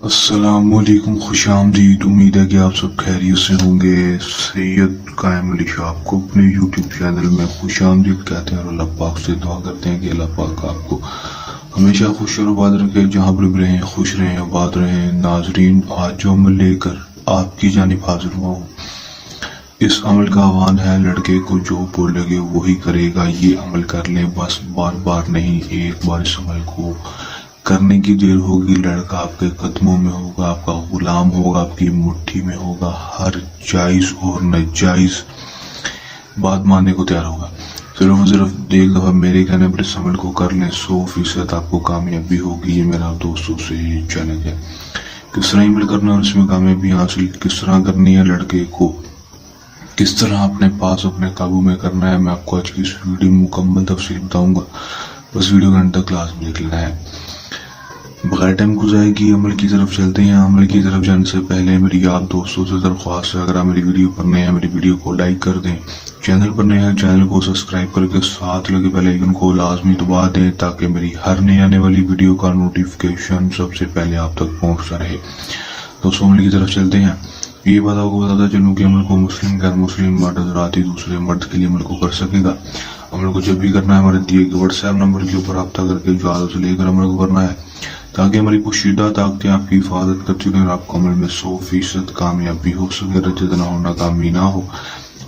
السلام علیکم، خوش آمدید۔ امید ہے کہ آپ سب خیریت سے ہوں گے۔ سید قائم علی شاہ آپ کو اپنے یوٹیوب چینل میں خوش آمدید کہتے ہیں اور اللہ پاک سے دعا کرتے ہیں کہ اللہ پاک آپ کو ہمیشہ خوش اور آباد رکھے، جہاں پر بھی رہیں خوش رہیں، آباد رہیں۔ ناظرین، آج جو عمل لے کر آپ کی جانب حاضر ہوا ہوں، اس عمل کا آہوان ہے لڑکے کو جو بولے گے وہی کرے گا۔ یہ عمل کر لیں، بس بار بار نہیں، ایک بار اس عمل کو کرنے کی دیر ہوگی، لڑکا آپ کے قدموں میں ہوگا، آپ کا غلام ہوگا، آپ کی مٹھی میں ہوگا، ہر جائز اور ناجائز بات ماننے کو تیار ہوگا۔ صرف ایک دفعہ میرے کہنے پر اس عمل کو کر لیں، 100% آپ کو کامیابی ہوگی۔ یہ میرا دوستوں سے ہی چیلنج ہے، کس طرح عمل کرنا اور اس میں کامیابی حاصل کس طرح کرنی ہے، لڑکے کو کس طرح اپنے پاس اپنے قابو میں کرنا ہے، میں آپ کو آج کی اس ویڈیو میں مکمل تفصیل بتاؤں گا۔ بس ویڈیو کا انتہا کلاس میں دیکھ لینا ہے۔ بغیر ٹائم گزارے کی عمل کی طرف چلتے ہیں۔ عمل کی طرف جانے سے پہلے میری آپ دوستوں سے درخواست ہے، اگر آپ میری ویڈیو پر نئے ہیں میری ویڈیو کو لائک کر دیں، چینل پر نئے ہیں چینل کو سبسکرائب کر کے ساتھ لگے بیل آئیکن کو لازمی دبا دیں تاکہ میری ہر نئی آنے والی ویڈیو کا نوٹیفیکیشن سب سے پہلے آپ تک پہنچتا رہے۔ دوستوں، عمل کی طرف چلتے ہیں۔ یہ بات آپ کو بتاتا چلوں کہ عمل کو مسلم غیر مسلم مرد حضرات ہی دوسرے مرد کے لیے عمل کو کر سکے گا۔ عمل کو جب بھی کرنا ہے ہمارے دیے گئے واٹس ایپ نمبر کے اوپر رابطہ کر کے اجازت لے کر عمل کو کرنا ہے تاکہ ہماری پوشیدہ طاقتیں آپ کی حفاظت کر چکیں اور آپ کو عمل میں 100% کامیابی ہو سکے، رجت نہ ہو، ناکامی نہ ہو۔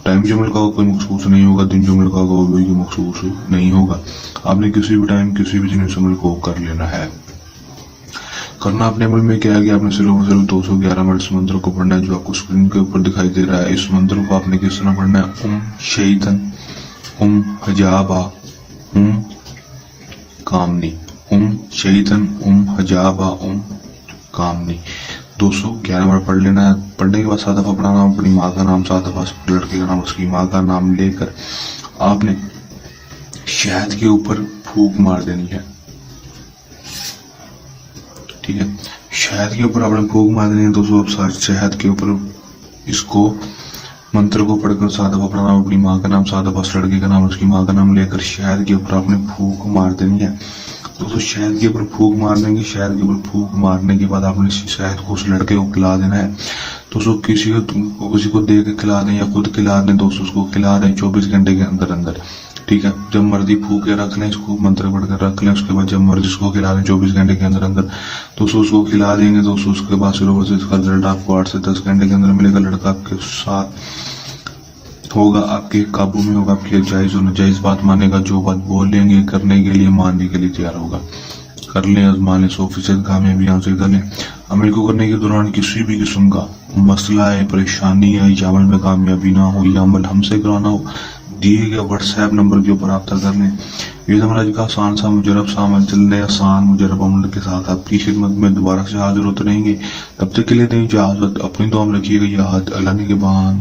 ٹائم جو عمل کا کوئی مخصوص نہیں ہوگا، دن جو عمل کا وہ بھی مخصوص نہیں ہوگا۔ آپ نے کسی بھی ٹائم کسی بھی دن اس عمل کو کر لینا ہے۔ کرنا اپنے عمل میں کیا ہے کہ آپ نے صرف 211 مرد اس منتر کو پڑھنا ہے جو آپ کو اسکرین کے اوپر دکھائی دے رہا ہے۔ اس منتر کو آپ نے کس طرح پڑھنا ہے؟ شیطن حجابا کامنی، شیطن حجابا کامنی 211 بار پڑھ لینا ہے۔ پڑھنے کے بعد 7 دفعہ اپنا نام، اپنی ماں کا نام، 7 دفعہ لڑکے کا نام، اس کی ماں کا نام لے کر آپ نے شہد کے اوپر پھونک مار دینی ہے۔ ٹھیک ہے، شہد کے اوپر آپ نے پھونک مار دینی ہے۔ دوستوں، شہد کے اوپر اس کو منتر کو پڑھ کر 7 دفعہ اپنا نام، اپنی ماں کا نام، 7 دفعہ لڑکے کا نام، اس کی ماں کا نام لے کر شہد کے اوپر آپ نے پھونک مار دینی ہے۔ دوستوں، شہد کے اوپر پھونک مارنے کی، شہد کے اوپر پھونک مارنے کے بعد آپ نے شہد کو اس لڑکے کو کھلا دینا ہے۔ دوستوں، کسی کو دے کے کھلا دیں یا خود کھلا دیں، دوستوں اس کو کھلا دیں 24 گھنٹے کے اندر اندر۔ ٹھیک ہے، جب مرضی پھونک کے رکھ لیں، اس کو منتر پڑھ کر رکھ لیں، اس کے بعد جب مرضی اس کو کھلا دیں 24 گھنٹے کے اندر اندر۔ دوستوں اس کو کھلا دیں گے، دوستوں اس کے بعد صرف اس کا رزلٹ آپ کو 8 سے 10 گھنٹے کے اندر ملے گا۔ لڑکا آپ کے ساتھ ہوگا، آپ کے قابو میں ہوگا، آپ کی جائز اور ناجائز بات مانے گا، جو بات بول لیں گے کرنے کے لیے ماننے کے لیے تیار ہوگا۔ کر لیں، آزما لیں، 100% کامیابی حاصل کر لیں۔ عمل کو کرنے کے دوران کسی بھی قسم کا مسئلہ ہے، پریشانی ہے، یا عمل میں کامیابی نہ ہو یا عمل ہم سے کرانا ہو، دیے گئے واٹس ایپ نمبر کے اوپر رابطہ کر لیں۔ یہ ہمارا کا آسان سا مجرب سا عمل چلنے آسان مجرب عمل کے ساتھ آپ کی خدمت میں دوبارہ سے حاضر ہوتے رہیں گے۔ تب تک کے لیے دیں اجازت، اپنی دعا میں رکھیے گا یاد، اللہ نگہبان۔